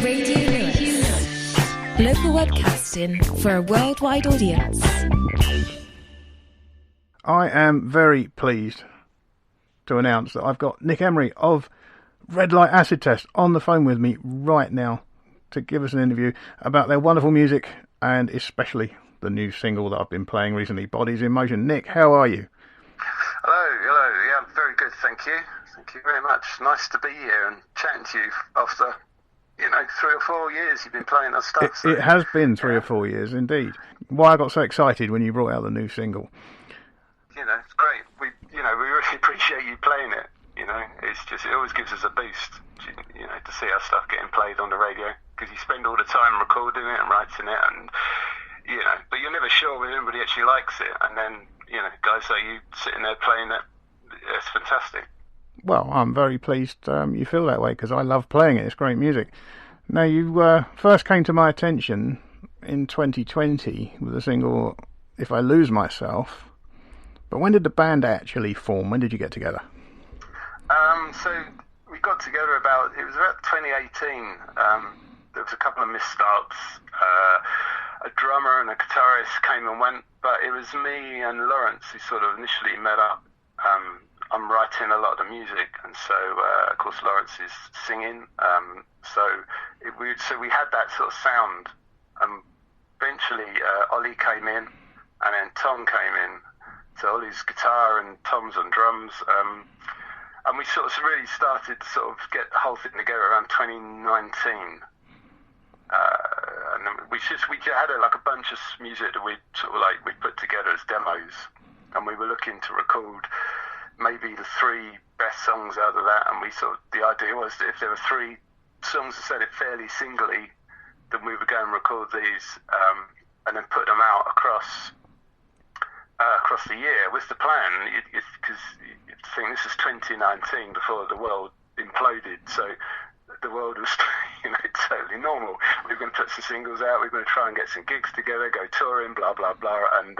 Radio Lewes. Local webcasting for a worldwide audience. I am very pleased to announce that I've got Nick Emery of Red Light Acid Test on the phone with me right now to give us an interview about their wonderful music and especially the new single that I've been playing recently, Bodies in Motion. Nick, how are you? Hello. Yeah, I'm very good, thank you. Thank you very much. Nice to be here and chatting to you after, 3 or 4 years you've been playing our stuff. It has been 3 or 4 years, indeed. Why I got so excited when you brought out the new single. It's great. We really appreciate you playing it. It always gives us a boost, to see our stuff getting played on the radio, because you spend all the time recording it and writing it, and but you're never sure whether anybody actually likes it. And then, guys like you sitting there playing it, it's fantastic. Well, I'm very pleased you feel that way, because I love playing it. It's great music. Now, you first came to my attention in 2020 with the single If I Lose Myself. But when did the band actually form? When did you get together? So we got together about 2018. There was a couple of misstarts. A drummer and a guitarist came and went, but it was me and Lawrence who sort of initially met up. I'm writing a lot of the music, and so of course Lawrence is singing. So we had that sort of sound. Eventually Ollie came in, and then Tom came in. So Ollie's guitar and Tom's on drums. And we sort of really started to sort of get the whole thing together around 2019. And then we had a bunch of music that we put together as demos, and we were looking to record maybe the 3 best songs out of that. And the idea was that if there were 3 songs that sounded fairly singly, then we would go and record these, and then put them out across the year was the plan, because I think this is 2019 before the world imploded, so the world was totally normal. We were going to put some singles out, we were going to try and get some gigs together, go touring, blah blah blah, and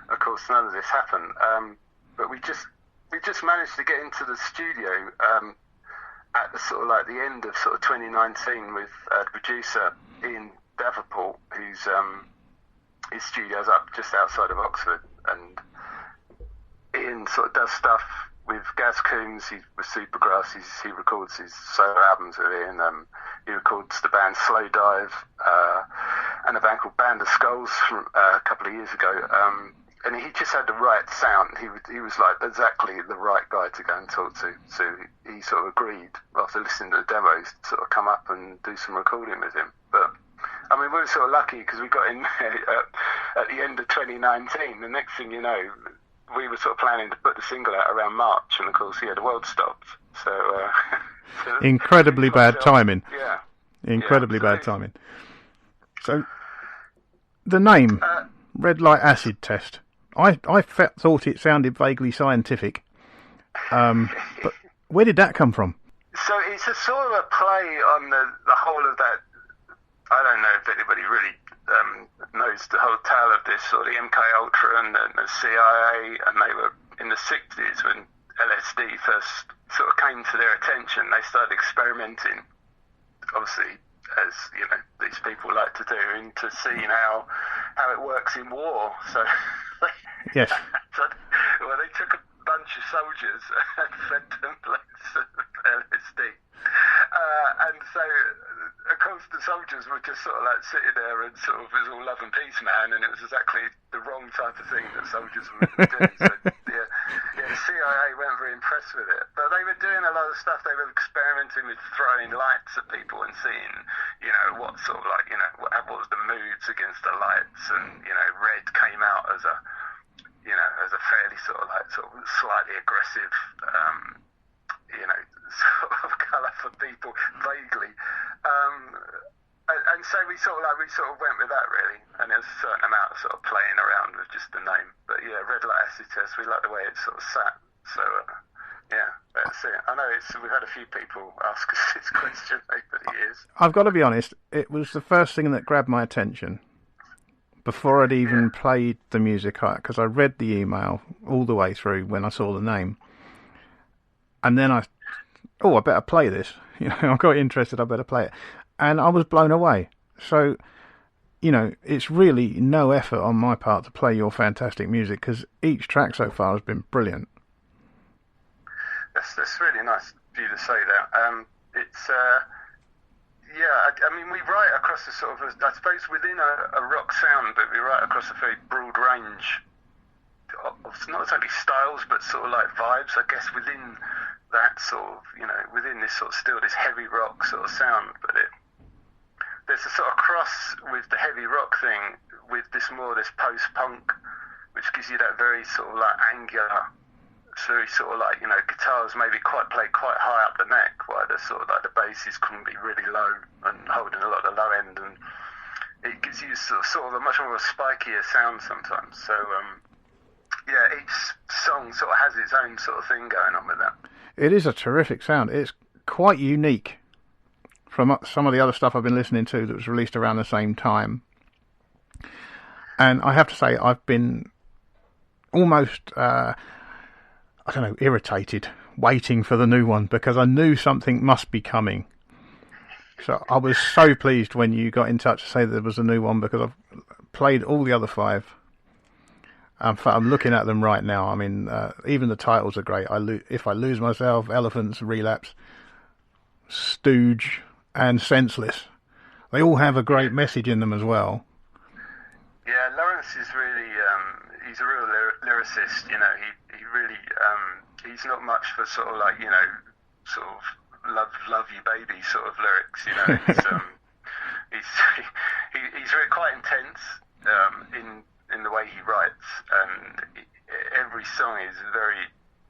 of course none of this happened. But we just managed to get into the studio at the end of 2019 with the producer Ian Davenport, who's his studio's up just outside of Oxford, and Ian sort of does stuff with Gaz Coombs. He's with Supergrass. He records his solo albums with Ian. He records the band Slow Dive and a band called Band of Skulls from a couple of years ago. And he just had the right sound. He was like exactly the right guy to go and talk to. So he sort of agreed after listening to the demos to sort of come up and do some recording with him. But I mean, we were sort of lucky because we got in at the end of 2019. The next thing you know, we were sort of planning to put the single out around March, and of course, the world stopped. So incredibly bad timing. Yeah, incredibly bad timing. So the name Red Light Acid Test. I thought it sounded vaguely scientific, but where did that come from? So it's a sort of a play on the whole of that. I don't know if anybody really knows the whole tale of this, or the MK Ultra and the CIA, and they were in the 60s when LSD first sort of came to their attention. They started experimenting, obviously, as these people like to do, into seeing how it works in war. So yes. Well, they took a bunch of soldiers and fed them loads of LSD. And so, of course, the soldiers were just sort of like sitting there and sort of, it was all love and peace, man, and it was exactly the wrong type of thing that soldiers were doing. So, the CIA weren't very impressed with it. But they were doing a lot of stuff. They were experimenting with throwing lights at people and seeing, what sort of like, what was the moods against the lights. And, red came out as a fairly sort of slightly aggressive, sort of colour for people, vaguely. And so we sort of went with that, really. And there's a certain amount of sort of playing around with just the name. But yeah, Red Light Acid Test, we like the way it sort of sat. So that's it. I know we've had a few people ask us this question over the years. I've got to be honest, it was the first thing that grabbed my attention before I'd even played the music, because I read the email all the way through when I saw the name. And then I better play this. I got interested, I better play it. and I was blown away. So, you know, it's really no effort on my part to play your fantastic music, because each track so far has been brilliant. That's really nice of you to say that. I mean, we write across a sort of, I suppose, within a rock sound, but we write across a very broad range of not exactly styles, but sort of like vibes, I guess, within that sort of, you know, within this sort of still this heavy rock sort of sound. But there's a sort of cross with the heavy rock thing with this post-punk, which gives you that very sort of like angular, very sort of like, you know, guitars maybe played quite high up the neck, while the sort of like the basses couldn't be really low and holding a lot of the low end, and it gives you sort of a much more of a spikier sound sometimes. So each song sort of has its own sort of thing going on with that. It is a terrific sound. It's quite unique from some of the other stuff I've been listening to that was released around the same time. And I have to say, I've been almost, irritated, waiting for the new one, because I knew something must be coming. So I was so pleased when you got in touch to say there was a new one, because I've played all the other 5. In fact, I'm looking at them right now. I mean, even the titles are great. If I Lose Myself, Elephants, Relapse, Stooge, and Senseless. They all have a great message in them as well. Yeah, Lawrence is really, he's a real lyricist, you know. He really, he's not much for sort of like, you know, sort of love you baby sort of lyrics, you know. He's really quite intense in the way he writes, and every song is very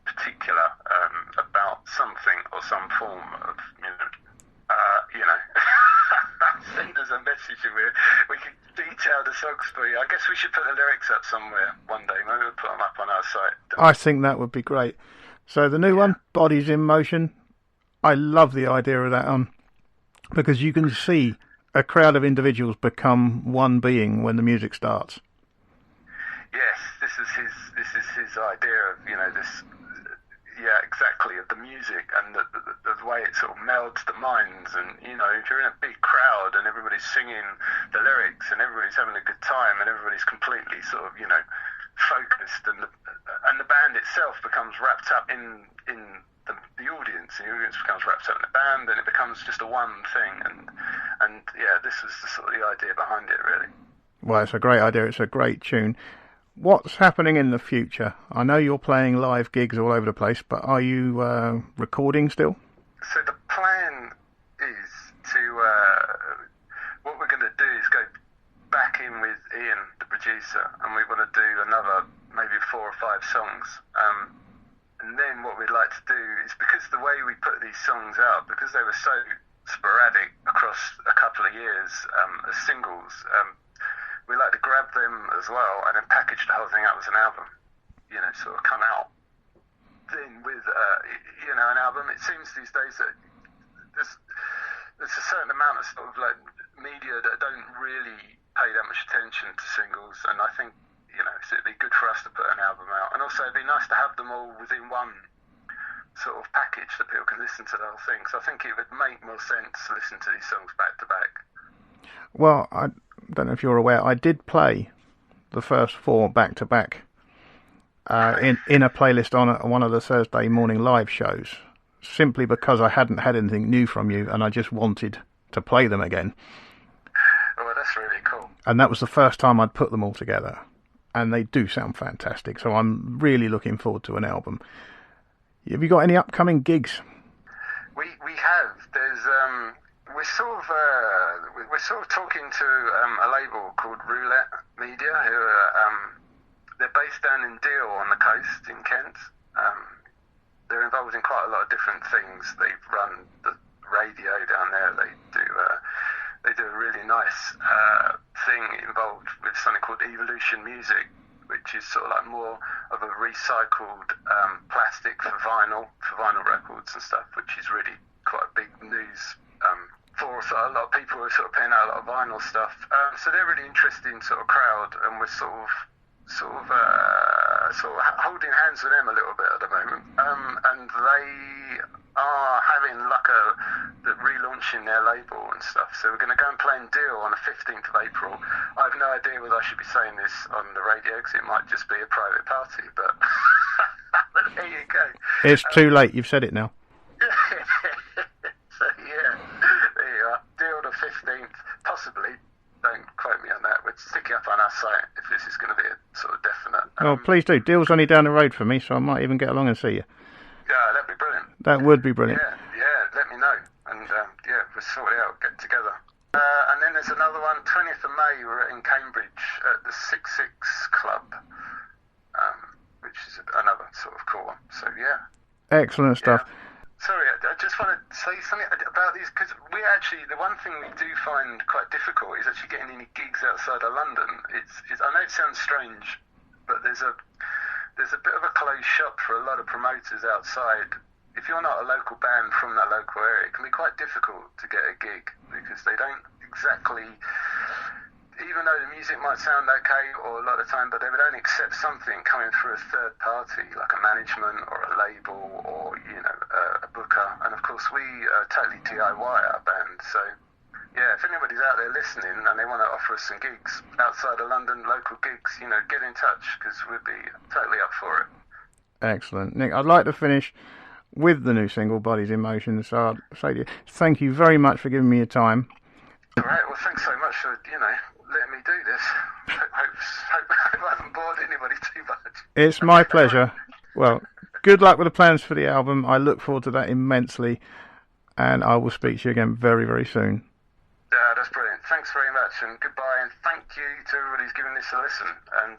particular about something or some form of, you know. Send us a message and we can detail the songs for you. I guess we should put the lyrics up somewhere one day. Maybe we'll put them up on our site. I think that would be great. So the new one, Bodies in Motion, I love the idea of that one, because you can see a crowd of individuals become one being when the music starts. Yes, this is his idea of, you know, this. Yeah, exactly, of the music and the way it sort of melds the minds. And, you know, if you're in a big crowd and everybody's singing the lyrics and everybody's having a good time and everybody's completely sort of, you know, focused, and the band itself becomes wrapped up in the audience, and the audience becomes wrapped up in the band, and it becomes just a one thing. And yeah, this was the sort of the idea behind it, really. Well, it's a great idea. It's a great tune. What's happening in the future? I know you're playing live gigs all over the place, but are you recording still? So the plan is to, what we're going to do is go back in with Ian, the producer, and we want to do another maybe 4 or 5 songs. And then what we'd like to do is, because the way we put these songs out, because they were so sporadic across a couple of years as singles, we like to grab them as well and then package the whole thing up as an album, you know, sort of come out then with, you know, an album. It seems these days that there's a certain amount of sort of like media that don't really pay that much attention to singles, and I think, you know, so it'd be good for us to put an album out, and also it'd be nice to have them all within one sort of package that people can listen to the whole thing. So I think it would make more sense to listen to these songs back to back. Well, I don't know if you're aware, I did play the first 4 back to back in a playlist on one of the Thursday morning live shows, simply because I hadn't had anything new from you and I just wanted to play them again. Oh, well, that's really cool. And that was the first time I'd put them all together, and they do sound fantastic, so I'm really looking forward to an album. Have you got any upcoming gigs? We have. There's we're sort of talking to a label called Roulette Media, who are they're based down in Deal on the coast in Kent. They're involved in quite a lot of different things. They run the radio down there. They do a really nice thing involved with something called Evolution Music, which is sort of like more of a recycled plastic for vinyl records and stuff, which is really quite a big news for a lot of people who are sort of paying out a lot of vinyl stuff. So they're really interesting sort of crowd, and we're sort of holding hands with them a little bit at the moment. And they are having like relaunching their label and stuff. So we're going to go and play in Deal on the 15th of April. I have no idea whether I should be saying this on the radio because it might just be a private party, but there you go. It's too late. You've said it now. So yeah, there you are. Deal the 15th, possibly. Don't quote me on that. We're sticking up on our site if this is going to be a sort of definite. Oh, please do. Deal's only down the road for me, so I might even get along and see you. Yeah, that'd be brilliant. That would be brilliant. Yeah, let me know. And yeah, we'll sort it out, get together. And then there's another one, 20th of May, we're in Cambridge at the 66 Club, which is another sort of cool one. So yeah. Excellent stuff. Yeah. Sorry, I just want to say something about these, because the one thing we do find quite difficult is actually getting any gigs outside of London. I know it sounds strange, but there's a bit of a closed shop for a lot of promoters outside. If you're not a local band from that local area, it can be quite difficult to get a gig because they don't exactly, even though the music might sound okay or a lot of time, but they would only accept something coming through a third party, like a management or a label or, a booker. And of course we are totally DIY our band. So yeah, if anybody's out there listening and they want to offer us some gigs outside of London, local gigs, get in touch because we'd be totally up for it. Excellent. Nick, I'd like to finish with the new single, Bodies in Motion. So I'd say to you, thank you very much for giving me your time. All right, well, thanks so much for, letting me do this. Hope I haven't bored anybody too much. It's my pleasure. Well, good luck with the plans for the album. I look forward to that immensely, and I will speak to you again very, very soon. Yeah, that's brilliant. Thanks very much, and goodbye, and thank you to everybody who's giving this a listen. And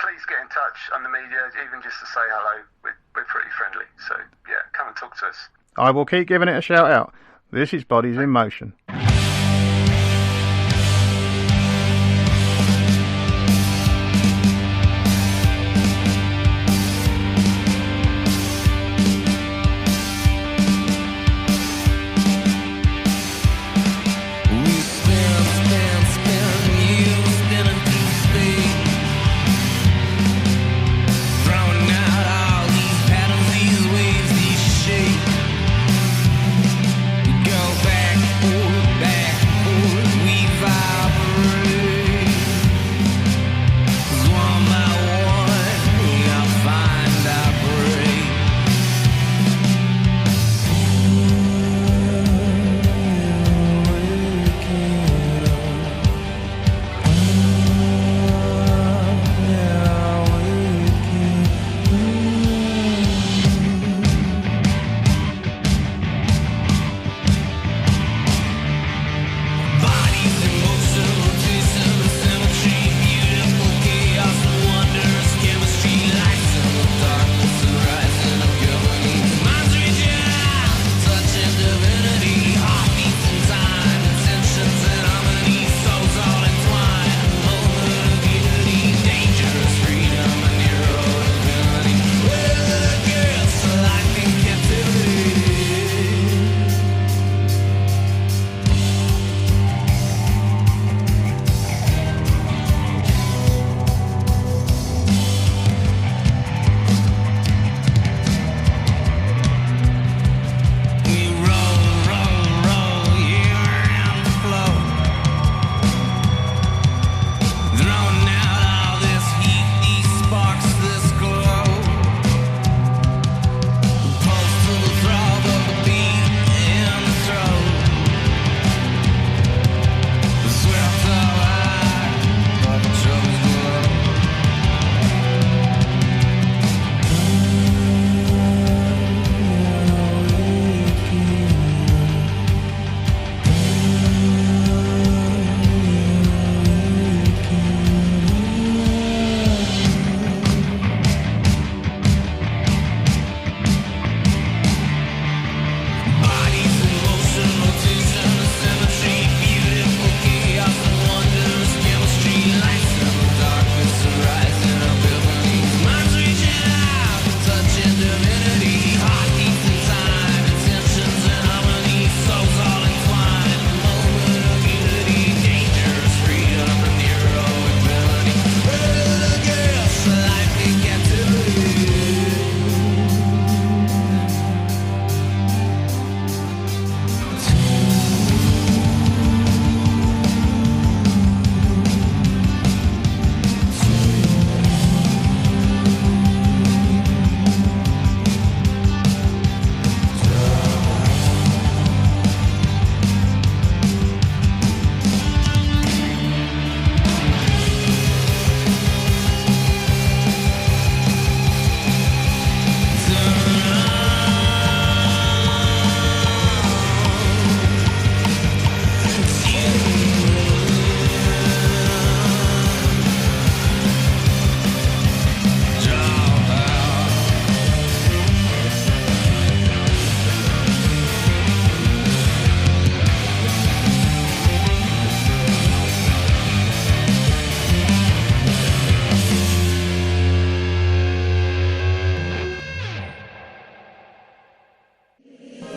please get in touch on the media, even just to say hello. We're pretty friendly, so yeah, come and talk to us. I will keep giving it a shout out. This is Bodies in Motion. Go back.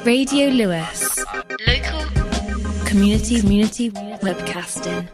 Radio Lewes. Local community webcasting.